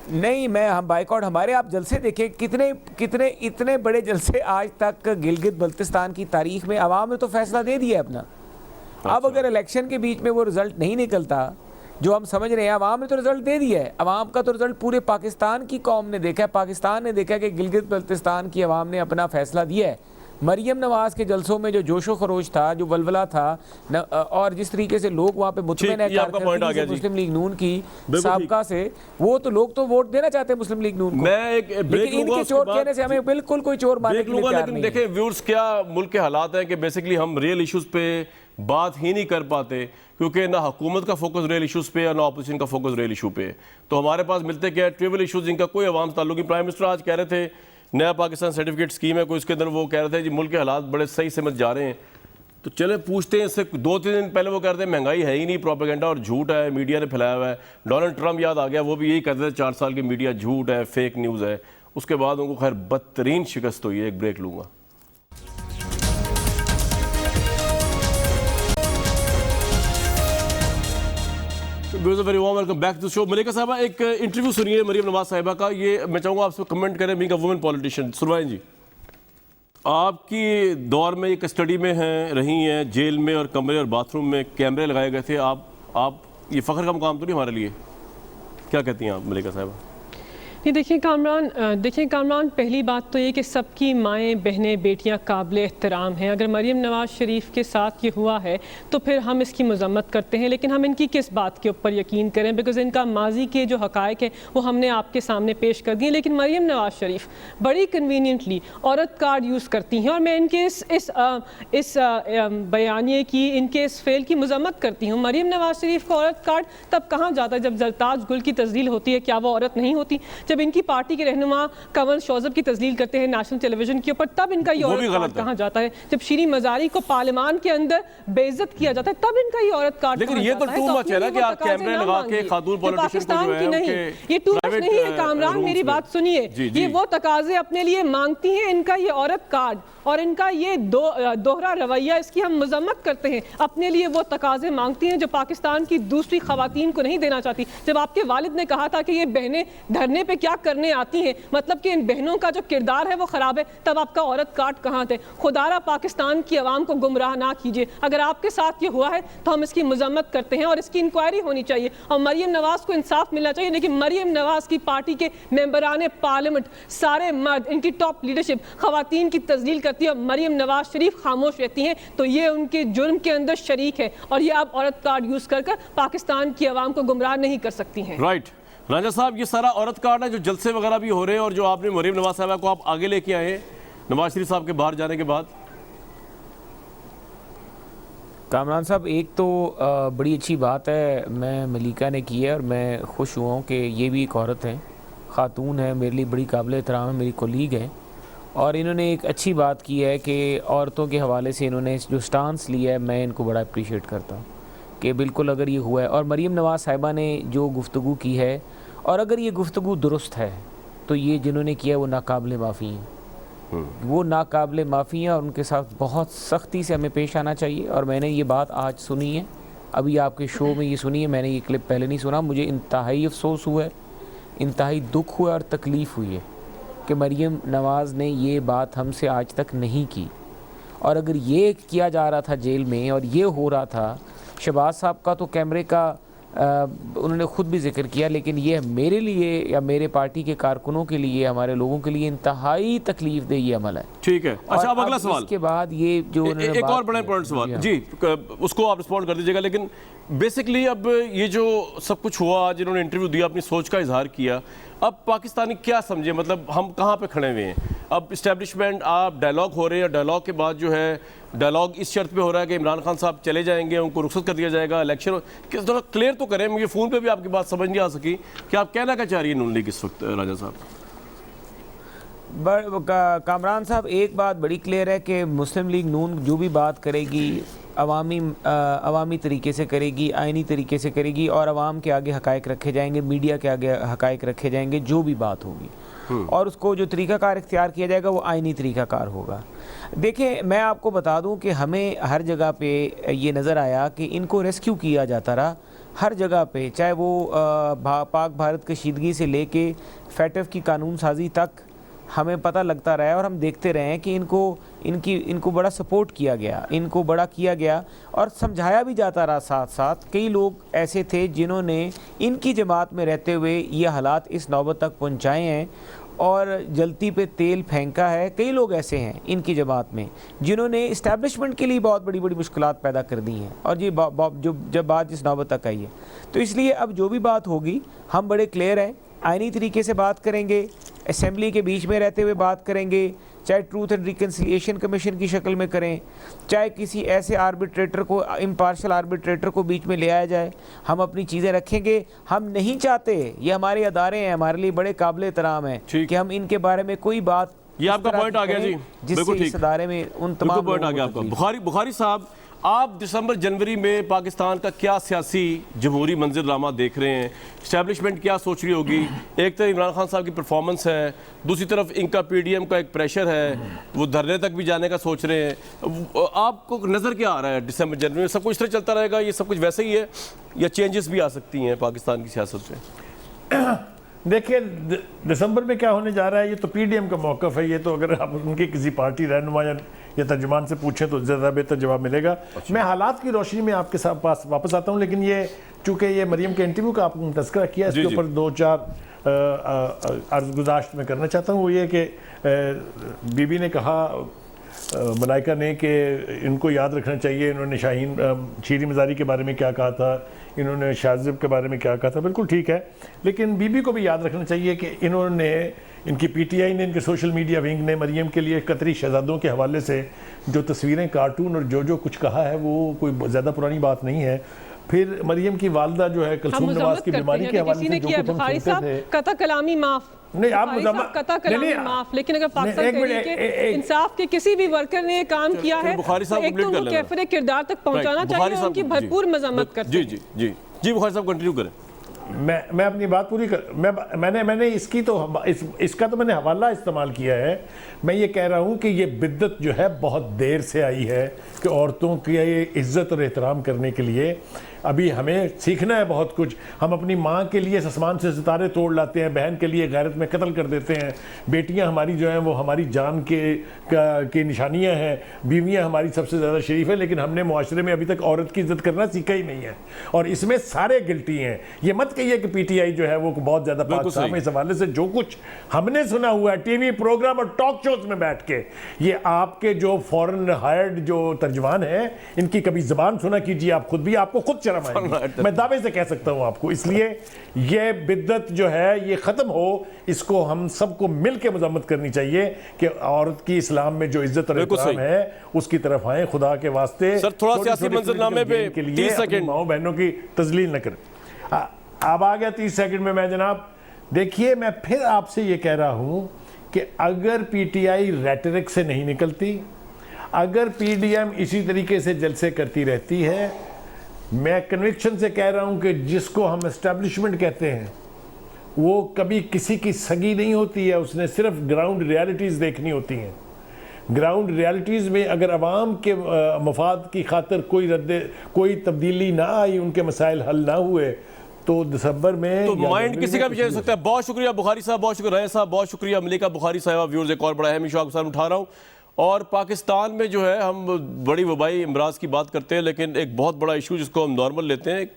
नहीं, मैं हम बाइकआउट, हमारे आप जलसे देखें, कितने इतने बड़े जलसे आज तक गिलगित बल्तिस्तान की तारीख में। आवाम ने तो फैसला दे दिया है अपना। अब अगर इलेक्शन के बीच में वो रिजल्ट नहीं निकलता जो हम समझ रहे हैं, आवाम ने तो रिजल्ट दे दिया है। आवाम का तो रिजल्ट पूरे पाकिस्तान की कौम ने देखा है, पाकिस्तान ने देखा कि गिलगित बल्तिस्तान की आवाम ने अपना फैसला दिया है। मरियम नवाज़ के जलसों में जो जोशो खरोश था, जो वलवला था और जिस तरीके से लोग वहाँ पे मुतमईन है मुस्लिम लीग नून की साबका से, वो तो लोग तो वोट देना चाहते हैं मुस्लिम लीग नून को। मैं एक ब्रेक लेकिन इनके चोट कहने से हमें बिल्कुल कोई चोर मारने के लिए तैयार नहीं है। देखें व्यूअर्स, क्या मुल्क के हालात हैं कि बेसिकली हम रियल इश्यूज पे बात ही नहीं कर पाते, क्योंकि ना हुकूमत का फोकस रियल इश्यूज पे है ना ऑपोजिशन का फोकस रियल इशू पे। तो हमारे पास मिलते क्या है, ट्रिवियल इश्यूज जिनका कोई अवाम से ताल्लुक नहीं। प्राइम मिनिस्टर आज कह रहे थे नया पाकिस्तान सर्टिफिकेट स्कीम है कोई, उसके अंदर वो कह रहे थे जी मुल्क के हालात बड़े सही समझ जा रहे हैं। तो चले पूछते हैं, इससे 2-3 दिन पहले वो कह रहे थे महंगाई है ही नहीं, प्रोपेगेंडा और झूठ है, मीडिया ने फैलाया हुआ है। डोनाल्ड ट्रंप याद आ गया, वो भी यही कहते थे 4 साल की मीडिया झूठ है, फेक न्यूज़ है। उसके बाद उनको खैर बदतरीन शिकस्त हुई है। एक ब्रेक लूँगा। Very warm welcome back to show. Malika साहबा, एक इंटरव्यू सुनिए मरीम नवाज साहिबा का, ये मैं चाहूँगा आपसे कमेंट करें, बीइंग अ वुमेन पॉलिटिशियन। सुनवाएं जी। आपकी दौर में ये कस्टडी में हैं, रही हैं, जेल में और कमरे और बाथरूम में कैमरे लगाए गए थे। आप ये फ़ख्र का मुकाम तो नहीं हमारे लिए? क्या कहती हैं आप मलिका साहिबा? ये देखिए कामरान, पहली बात तो ये कि सबकी माएँ बहनें बेटियां काबिल एहतराम हैं। अगर मरीम नवाज़ शरीफ के साथ ये हुआ है तो फिर हम इसकी मजम्मत करते हैं, लेकिन हम इनकी किस बात के ऊपर यकीन करें, बिकॉज इनका माजी के जो हक़ाइक़ हैं वो हमने आपके सामने पेश कर दिए। लेकिन मरीम नवाज़ शरीफ बड़ी कन्वीनियंटली औरत कार्ड यूज़ करती हैं और मैं इनके इस बयानिए की, इनके इस फेल की मजम्मत करती हूँ। मरीम नवाज़ शरीफ का औरत कार्ड तब कहाँ जाता है जब जरताज गुल की तस्दील होती है, क्या वो औरत नहीं होती? जब इनकी पार्टी के रहनुमा कंवल शौजब की तस्लील करते हैं नेशनल टेलीविजन के ऊपर, तब इनका ये औरत कार्ड कहाँ जाता है? जब शीरी मजारी को पार्लियामान के अंदर बेइज्जत किया जाता है, तब इनका ये औरत कार्ड। लेकिन ये तो टू मच है ना कि आप कैमरे लगा के खातून पॉलिटिशियन को जो है नहीं, ये टू मच नहीं है कामरान, मेरी बात सुनिए। ये वो तकाजे अपने लिए मांगती हैं, इनका ये औरत कार्ड और इनका ये दोहरा रवैया, इसकी हम मजम्मत करते हैं। अपने लिए वो तकाजे मांगती हैं जो पाकिस्तान की दूसरी खवातीन को नहीं देना चाहती। जब आपके वालिद ने कहा था कि ये बहनें धरने पे क्या करने आती हैं, मतलब कि इन बहनों का जो किरदार है वो ख़राब है, तब आपका औरत कार्ड कहाँ थे? खुदारा पाकिस्तान की आवाम को गुमराह ना कीजिए। अगर आपके साथ ये हुआ है तो हम इसकी मजम्मत करते हैं और इसकी इंक्वायरी होनी चाहिए और मरीम नवाज़ को इंसाफ मिलना चाहिए। लेकिन मरीम नवाज़ की पार्टी के मेंबरान पार्लियामेंट सारे मर्द, इनकी टॉप लीडरशिप खवातीन की तस्दील करती है और मरीम नवाज शरीफ खामोश रहती हैं, तो ये उनके जुर्म के अंदर शरीक है और ये आप औरत कार्ड यूज़ कर पाकिस्तान की आवाम को गुमराह नहीं कर सकती हैं। राइट राजा साहब, ये सारा औरत कार्ड है जो जलसे वगैरह भी हो रहे हैं और जो आपने मरीम नवाज साहबा को आप आगे लेके आए हैं नवाज शरीफ साहब के बाहर जाने के बाद। कामरान साहब, एक तो बड़ी अच्छी बात है मैं मलिका ने की है और मैं खुश हुआ हूँ कि ये भी एक औरत है, ख़ातून है, मेरे लिए बड़ी काबिल एहतराम है, मेरी कोलीग है और इन्होंने एक अच्छी बात की है कि औरतों के हवाले से इन्होंने जो स्टांस लिया है, मैं इनको बड़ा अप्रीशिएट करता हूँ कि बिल्कुल अगर ये हुआ है। और मरीम नवाज़ साहिबा ने जो गुफ्तगू की है और अगर ये गुफ्तगू दुरुस्त है तो ये जिन्होंने किया वो नाकाबिल माफ़ी हैं, वो नाकाबिल माफ़ी हैं और उनके साथ बहुत सख्ती से हमें पेश आना चाहिए। और मैंने ये बात आज सुनी है, अभी आपके शो में ये सुनी है, मैंने ये क्लिप पहले नहीं सुना। मुझे इंतहाई अफसोस हुआ है, इंतहाई दुख हुआ और तकलीफ़ हुई है कि मरीम नवाज़ ने ये बात हमसे आज तक नहीं की। और अगर ये किया जा रहा था जेल में और ये हो रहा था, शहबाज साहब का तो कैमरे का उन्होंने ख़ुद भी जिक्र किया, लेकिन ये मेरे लिए या मेरे पार्टी के कारकुनों के लिए, हमारे लोगों के लिए इंतहाई तकलीफ दे ये अमल है। ठीक है, अच्छा अब अगला सवाल, इसके बाद ये जो एक और बड़ा इंपॉर्टेंट सवाल जी, उसको आप रिस्पॉन्ड कर दीजिएगा, लेकिन बेसिकली अब ये जो सब कुछ हुआ, आज इन्होंने इंटरव्यू दिया, अपनी सोच का इजहार किया, अब पाकिस्तानी क्या समझे, मतलब हम कहाँ पे खड़े हुए हैं? अब इस्टेब्लिशमेंट, आप डायलॉग हो रहे हैं, डायलॉग के बाद जो है डायलॉग इस शर्त पे हो रहा है कि इमरान खान साहब चले जाएंगे, उनको रुखसत कर दिया जाएगा, इलेक्शन किस तरह क्लियर तो करें। मुझे फ़ोन पे भी आपकी बात समझ नहीं आ सकी कि आप कहना क्या चाह रही है नून लीग इस वक्त, राजा साहब? कामरान साहब, एक बात बड़ी क्लियर है कि मुस्लिम लीग नून जो भी बात करेगी अवामी तरीके से करेगी, आइनी तरीके से करेगी, और अवाम के आगे हकायक रखे जाएंगे, मीडिया के आगे हकायक रखे जाएंगे, जो भी बात होगी, और उसको जो तरीक़ाकार इख्तियार किया जाएगा वो आइनी तरीक़ाकार होगा। देखिए, मैं आपको बता दूं कि हमें हर जगह पे ये नज़र आया कि इनको रेस्क्यू किया जाता रहा, हर जगह पे, चाहे वो पाक भारत कशीदगी से लेके फैटफ की कानून साजी तक हमें पता लगता रहा है, और हम देखते रहे हैं कि इनको बड़ा सपोर्ट किया गया, इनको बड़ा किया गया और समझाया भी जाता रहा। साथ साथ कई लोग ऐसे थे जिन्होंने इनकी जमात में रहते हुए ये हालात इस नौबत तक पहुंचाए हैं और जलती पे तेल फेंका है। कई लोग ऐसे हैं इनकी जमात में जिन्होंने इस्टेब्लिशमेंट के लिए बहुत बड़ी बड़ी मुश्किलात पैदा कर दी हैं, और ये जब बात जिस नौबत तक आई है, तो इसलिए अब जो भी बात होगी हम बड़े क्लियर हैं, आइनी तरीके से बात करेंगे, असेंबली के बीच में रहते हुए बात करेंगे, चाहे ट्रूथ एंड रिकन्सिलिएशन कमीशन की शक्ल में करें, चाहे किसी ऐसे आर्बिट्रेटर को, इम्पार्शल आर्बिट्रेटर को बीच में ले आया जाए, हम अपनी चीज़ें रखेंगे। हम नहीं चाहते, ये हमारे अदारे हैं, हमारे लिए बड़े काबिल एहतराम है कि हम इनके बारे में कोई बात, ये आपका पॉइंट आ गया जी, जिससे इस अदारे में उन तमाम पॉइंट आ गया आपका। बुखारी साहब, आप दिसंबर जनवरी में पाकिस्तान का क्या सियासी जमहूरी मंजरनामा देख रहे हैं? इस्टेब्लिशमेंट क्या सोच रही होगी? एक तरफ इमरान खान साहब की परफॉर्मेंस है, दूसरी तरफ इनका पीडीएम का एक प्रेशर है, वो धरने तक भी जाने का सोच रहे हैं। आपको नज़र क्या आ रहा है दिसंबर जनवरी में? सब कुछ इस तरह चलता रहेगा, ये सब कुछ वैसे ही है, या चेंजेस भी आ सकती हैं पाकिस्तान की सियासत में? देखिए, दिसंबर में क्या होने जा रहा है, ये तो पीडीएम का मौक़िफ़ है। ये तो अगर आप उनकी किसी पार्टी रहनुमा या तर्जुमान से पूछें तो ज़्यादा बेहतर जवाब मिलेगा। मैं हालात की रोशनी में आपके साथ पास वापस आता हूँ, लेकिन ये चूँकि ये मरीम के इंटरव्यू का आपने तज़किरा किया, इसके ऊपर 2-4 अर्ज़-गुज़ाश्त मैं करना चाहता हूँ। वो ये कि बीबी ने कहा, मलाइका ने, कि इनको याद रखना चाहिए इन्होंने शीरी मज़ारी के बारे में क्या कहा था, इन्होंने शाहज़िब के बारे में क्या कहा था। बिल्कुल ठीक है, लेकिन बीबी को भी याद रखना चाहिए कि इनकी पीटीआई ने, इनके सोशल मीडिया विंग ने मरीम के लिए कतरी शहजादों के हवाले से जो तस्वीरें, कार्टून और जो कुछ कहा है वो कोई ज़्यादा पुरानी बात नहीं है। फिर मरीम की वालदा जो है कलसूम नवाज की बीमारी के हवाले से जो कुछ हम सुनते थे, कता कलामी माफ नहीं, आप कता कलामी माफ, लेकिन अगर पाकिस्तान के इंसाफ के किसी भी वर्कर ने काम किया है तो एक तो उनको कैफरे किरदार तक पहुंचाना चाहिए, उनकी भरपूर मजम्मत करते हैं। जी बुखारी साहब कंटिन्यू करें। मैं अपनी बात पूरी कर, मैंने इसका तो मैंने हवाला इस्तेमाल किया है। मैं ये कह रहा हूँ कि ये बिद्दत जो है बहुत देर से आई है कि औरतों की इज्जत और एहतराम करने के लिए अभी हमें सीखना है बहुत कुछ। हम अपनी माँ के लिए आसमान से सितारे तोड़ लाते हैं, बहन के लिए गैरत में कत्ल कर देते हैं, बेटियाँ हमारी जो हैं वो हमारी जान की निशानियाँ हैं, बीवियाँ हमारी सबसे ज़्यादा शरीफ है, लेकिन हमने मुआशरे में अभी तक औरत की इज्जत करना सीखा ही नहीं है, और इसमें सारे गिल्टी हैं। ये मत कहिए कि पीटीआई जो है वो बहुत ज़्यादा पाकिस्तान में, इस हवाले से जो कुछ हमने सुना हुआ है टीवी प्रोग्राम और टॉक शोज में बैठ के, ये आपके जो फॉरेन हायर्ड जो तर्जमान है इनकी कभी ज़बान सुना कीजिए आप खुद भी, आपको खुद मैं दावे से कह सकता हूं आपको। इसलिए ये बिद्दत जो है ये ख़त्म हो, इसको हम सबको मिल के मजम्मत करनी चाहिए कि औरत की इस्लाम में जो इज्जत और एहतराम है उसकी तरफ आए। खुदा के वास्ते सर थोड़ा सियासी मंजरनामे पे 30 सेकंड माओ बहनों की तजलील न करें। अब आ गया 30 सेकंड में मैं जनाब। देखिए, मैं फिर आपसे ये कह रहा हूं कि अगर पीटीआई रेटरिक से नहीं निकलती, अगर पीडीएम इसी तरीके से जलसे करती रहती है, मैं कन्विक्शन से कह रहा हूं कि जिसको हम एस्टेब्लिशमेंट कहते हैं वो कभी किसी की सगी नहीं होती है, उसने सिर्फ ग्राउंड रियलिटीज़ देखनी होती हैं। ग्राउंड रियलिटीज़ में अगर अवाम के मफाद की खातिर कोई तब्दीली ना आई, उनके मसाइल हल ना हुए, तो दिसंबर में तो माइंड किसी का भी चल सकता है। बहुत शुक्रिया बुखारी साहब, बहुत शुक्रिया रहे साहब, बहुत शुक्रिया मलिका बुखारी साहब। व्यूअर्स, एक और बड़ा अहम इशू आपके सामने उठा रहा हूँ, और पाकिस्तान में जो है हम बड़ी वबाई अमराज की बात करते हैं, लेकिन एक बहुत बड़ा इशू जिसको हम नॉर्मल लेते हैं,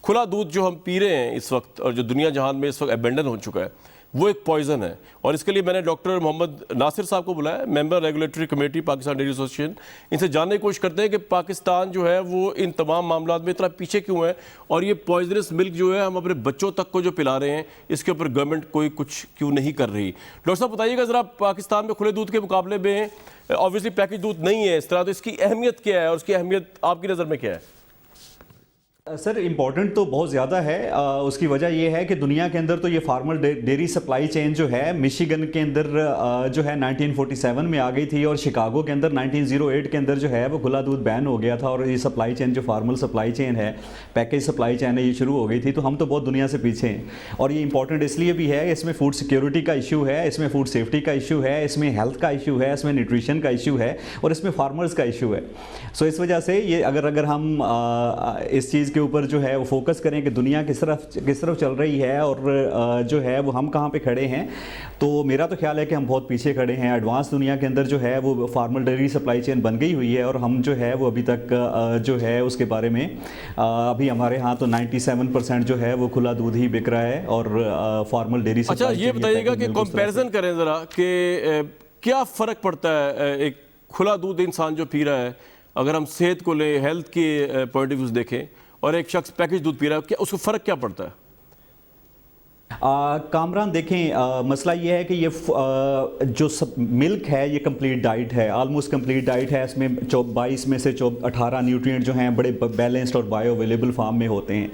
खुला दूध जो हम पी रहे हैं इस वक्त और जो दुनिया जहान में इस वक्त एबेंडन हो चुका है वो एक पॉइजन है। और इसके लिए मैंने डॉक्टर मोहम्मद नासिर साहब को बुलाया, member regulatory committee Pakistan dairy association. इनसे जानने की कोशिश करते हैं कि पाकिस्तान जो है वो इन तमाम मामलों में इतना पीछे क्यों है और ये पॉइजनस मिल्क जो है हम अपने बच्चों तक को जो पिला रहे हैं इसके ऊपर गवर्नमेंट कोई कुछ क्यों नहीं कर रही। डॉक्टर साहब बताइएगा ज़रा, पाकिस्तान में खुले दूध के मुकाबले में ऑब्वियसली पैकेज दूध नहीं है इस तरह, तो इसकी अहमियत क्या है और उसकी अहमियत आपकी नज़र में क्या है? सर इम्पॉर्टेंट तो बहुत ज़्यादा है। उसकी वजह यह है कि दुनिया के अंदर तो ये फार्मर डेयरी सप्लाई चेन जो है मिशिगन के अंदर जो है 1947 में आ गई थी और शिकागो के अंदर 1908 के अंदर जो है वो खुला दूध बैन हो गया था और ये सप्लाई चेन जो फार्मल सप्लाई चेन है, पैकेज सप्लाई चेन है, ये शुरू हो गई थी। तो हम तो बहुत दुनिया से पीछे हैं और ये इंपॉर्टेंट इसलिए भी है, इसमें फूड सिक्योरिटी का इशू है, इसमें फूड सेफ्टी का इशू है, इसमें हेल्थ का इशू है, इसमें न्यूट्रिशन का इशू है और इसमें फार्मर्स का इशू है। सो इस वजह से ये अगर हम इस चीज़ के ऊपर जो है वो फोकस करें कि दुनिया किस तरफ चल रही है और जो है वो हम कहाँ पे खड़े हैं, तो मेरा तो ख्याल है कि हम बहुत पीछे खड़े हैं। एडवांस दुनिया के अंदर जो है वो फार्मल डेयरी सप्लाई चेन बन गई हुई है और हम जो है वो अभी तक जो है उसके बारे में अभी हमारे यहाँ तो 97% जो है वो खुला दूध ही बिक रहा है और फार्मल डेयरी सप्लाई चेन। अच्छा, ये बताइएगा कि कंपैरिजन करें ज़रा कि क्या फ़र्क पड़ता है एक खुला दूध इंसान जो पी रहा है, अगर हम सेहत को लें, हेल्थ के पॉइंट ऑफ व्यू देखें, और एक शख्स पैकेज दूध पी रहा है, क्या उसको फ़र्क क्या पड़ता है? कामरान देखें, मसला ये है कि ये जो मिल्क है ये कंप्लीट डाइट है, ऑलमोस्ट कंप्लीट डाइट है। इसमें 22 में से 18 न्यूट्रिएंट जो हैं बड़े बैलेंस्ड और बायो अवेलेबल फार्म में होते हैं।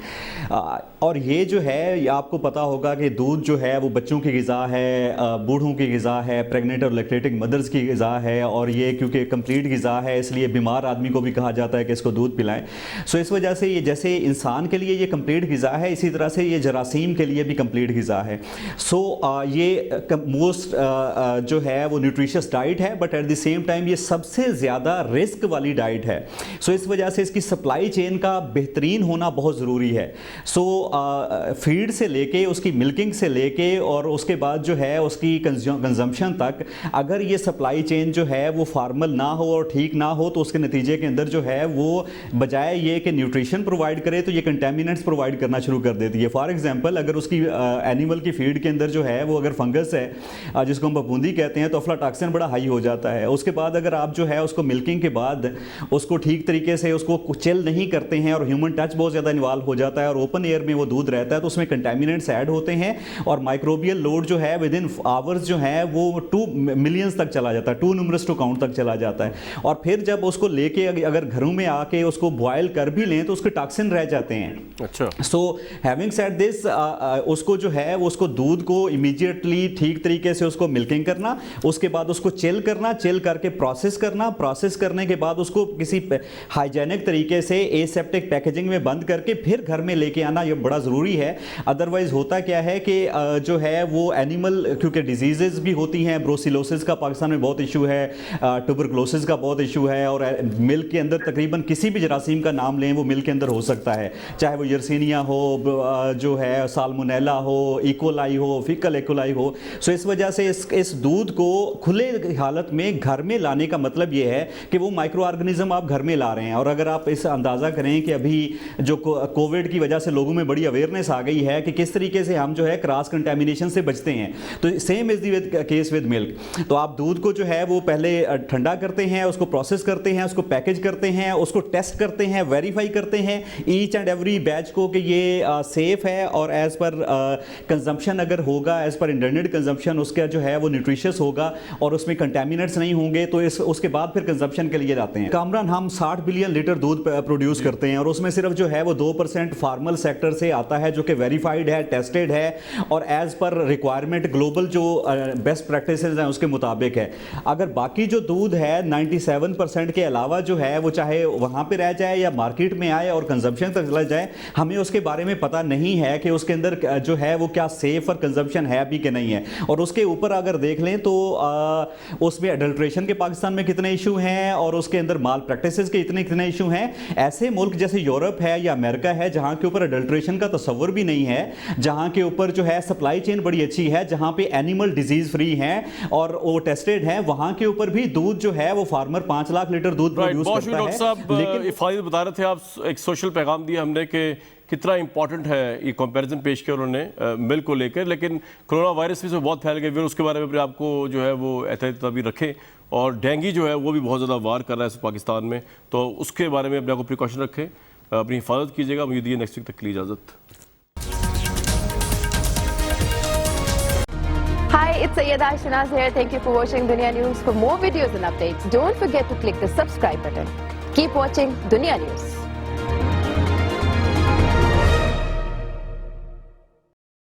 और ये जो है ये आपको पता होगा कि दूध जो है वो बच्चों की ग़िज़ा है, बूढ़ों की ग़िज़ा है, प्रेग्नेंट और लैक्टेटिंग मदर्स की ग़िज़ा है और ये क्योंकि कंप्लीट ग़िज़ा है इसलिए बीमार आदमी को भी कहा जाता है कि इसको दूध पिलाएं। सो इस वजह से ये जैसे इंसान के लिए ये कंप्लीट ग़िज़ा है, इसी तरह से ये जरासीम के लिए भी कंप्लीट ग़िज़ा है। सो ये मोस्ट जो है वो न्यूट्रिशियस डाइट है, but at the same time ये सबसे ज़्यादा रिस्क वाली डाइट है। सो इस वजह से इसकी सप्लाई चेन का बेहतरीन होना बहुत ज़रूरी है। सो फीड से लेके उसकी मिल्किंग से लेके और उसके बाद जो है उसकी कंजम्पशन तक, अगर ये सप्लाई चेन जो है वो फार्मल ना हो और ठीक ना हो तो उसके नतीजे के अंदर जो है वो बजाय ये कि न्यूट्रिशन प्रोवाइड करे तो ये कंटेमिनेंट्स प्रोवाइड करना शुरू कर देती है। फॉर एग्जांपल, अगर उसकी एनिमल की फीड के अंदर जो है वो अगर फंगस है जिसको हम फफूंदी कहते हैं तो अफ्लाटॉक्सिन बड़ा हाई हो जाता है। उसके बाद अगर आप जो है उसको मिल्किंग के बाद उसको ठीक तरीके से उसको चिल नहीं करते हैं और ह्यूमन टच बहुत ज़्यादा इन्वॉल्व हो जाता है और ओपन एयर में वो दूध रहता है तो उसमें कंटेमिनेंट्स ऐड होते हैं और माइक्रोबियल लोड जो है विद इन आवर्स जो है वो 2 मिलियंस तक चला जाता है, 2 न्यूमरस टू काउंट तक चला जाता है। और फिर जब उसको लेके अगर घरों में आके उसको बॉयल कर भी लें तो उसके टॉक्सिन रह जाते हैं। अच्छा, सो हैविंग सेड दिस, उसको जो है वो उसको दूध को इमीडिएटली ठीक तरीके से उसको मिल्किंग करना, उसके बाद उसको चिल करना, चिल करके प्रोसेस करना, प्रोसेस करने के बाद उसको किसी हाइजेनिक तरीके से एसेप्टिक पैकेजिंग में बंद करके फिर घर में लेके आना, ये बड़ा ज़रूरी है। अदरवाइज होता क्या है कि जो है वो एनिमल, क्योंकि डिजीज़ भी होती हैं, ब्रोसिलोसिस का पाकिस्तान में बहुत इशू है, ट्यूबरकुलोसिस का बहुत इशू है और मिल्क के अंदर तकरीबन किसी भी जरासीम का नाम लें वो मिल्क के अंदर हो सकता है, चाहे वो यर्सीनिया हो, जो है साल्मोनेला हो, इकोलाई हो, फिकल इकोलाई हो। सो इस वजह से इस दूध को खुले हालत में घर में लाने का मतलब ये है कि वो माइक्रो ऑर्गेनिज्म आप घर में ला रहे हैं। और अगर आप इस अंदाज़ा करें कि अभी जो कोविड की वजह से लोगों में बड़ी अवेयरनेस आ गई है कि किस तरीके से हम जो है क्रॉस कंटेमिनेशन से बचते हैं, तो same is the case with milk. तो आप दूध को जो है वो पहले ठंडा करते हैं, उसको प्रोसेस करते हैं, उसको पैकेज करते हैं, उसको टेस्ट करते हैं, वेरीफाई करते हैं ईच एंड एवरी बैच को कि ये सेफ है और एज पर कंजम्पशन अगर होगा, एज पर इंटरनेट कंजम्पशन उसका जो है वो न्यूट्रिशियस होगा और उसमें कंटेमिनेट्स नहीं होंगे, तो उसके बाद फिर कंजम्पशन के लिए जाते हैं। कामरान, हम 60 बिलियन लीटर दूध प्रोड्यूस करते हैं और उसमें सिर्फ जो है वो 2% फार्मल सेक्टर से आता है जो कि वेरीफाइड है, टेस्टेड है और एज पर रिक्वायरमेंट ग्लोबल जो बेस्ट प्रैक्टिसेस हैं उसके मुताबिक है। अगर बाकी जो दूध है 97% के अलावा जो है वो चाहे वहाँ पे रह जाए या मार्केट में आए और कंजम्पशन तक चला जाए, हमें उसके बारे में पता नहीं है कि उसके अंदर जो है वो क्या सेफ और कंजम्पशन है भी कि नहीं है। और उसके ऊपर अगर देख लें तो उसमें अडल्ट्रेशन के पाकिस्तान में कितने इशू हैं और उसके अंदर माल प्रैक्टिसेस के कितने इशू हैं। ऐसे मुल्क जैसे यूरोप है या अमेरिका है जहाँ के ऊपर अडल्ट्रेशन का तस्वर भी नहीं है, जहाँ के ऊपर जो है सप्लाई चेन बड़ी अच्छी है, जहाँ पे एनिमल डिजीज फ्री हैं और वो टेस्टेड है, वहाँ के ऊपर भी दूध जो है वो फार्मर 5 लाख लीटर दूध प्रोड्यूस करता है। लेकिन बता रहे थे आप, एक सोशल पैगाम दिया हमने कि कितना इंपॉर्टेंट है ये कंपैरिजन पेश किया उन्होंने मिल्क को लेकर। लेकिन कोरोना वायरस भी इसमें बहुत फैल गए, फिर उसके बारे में अपने आपको जो है वो एहतियात भी रखें। और डेंगू जो है वो भी बहुत ज़्यादा वार कर रहा है पाकिस्तान में, तो उसके बारे में अपने आपको प्रिकॉशन रखें, अपनी हिफाजत कीजिएगा। मुझे दिए नेक्स्ट वीक तक के लिए इजाज़त। Hi, it's Sayyeda Shanaz here. Thank you for watching Dunia News. For more videos and updates, don't forget to click the subscribe button. Keep watching Dunia News.